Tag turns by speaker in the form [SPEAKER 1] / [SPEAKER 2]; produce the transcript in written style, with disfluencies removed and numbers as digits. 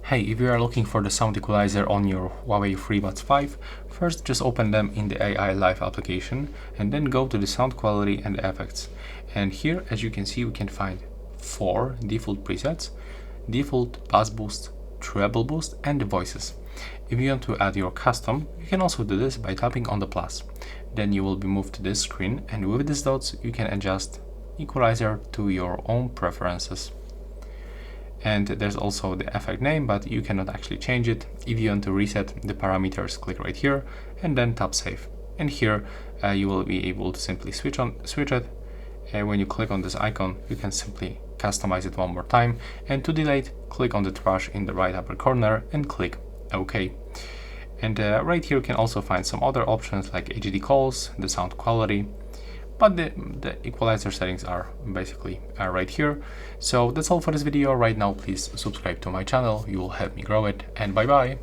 [SPEAKER 1] Hey, if you are looking for the sound equalizer on your Huawei FreeBuds 5, first just open them in the AI Live application and then go to the sound quality and effects. And here, as you can see, we can find 4 default presets: default, bass boost, treble boost, and the voices. If you want to add your custom, you can also do this by tapping on the plus. Then you will be moved to this screen, and with these dots you can adjust equalizer to your own preferences. And there's also the effect name, but you cannot actually change it. If you want to reset the parameters, click right here and then tap save. And here you will be able to simply switch it. And when you click on this icon, you can simply customize it one more time. And to delete, click on the trash in the right upper corner and click OK. And right here you can also find some other options like HD calls, the sound quality, but the equalizer settings are basically right here. So that's all for this video right now. Please subscribe to my channel, you will help me grow it, and bye bye.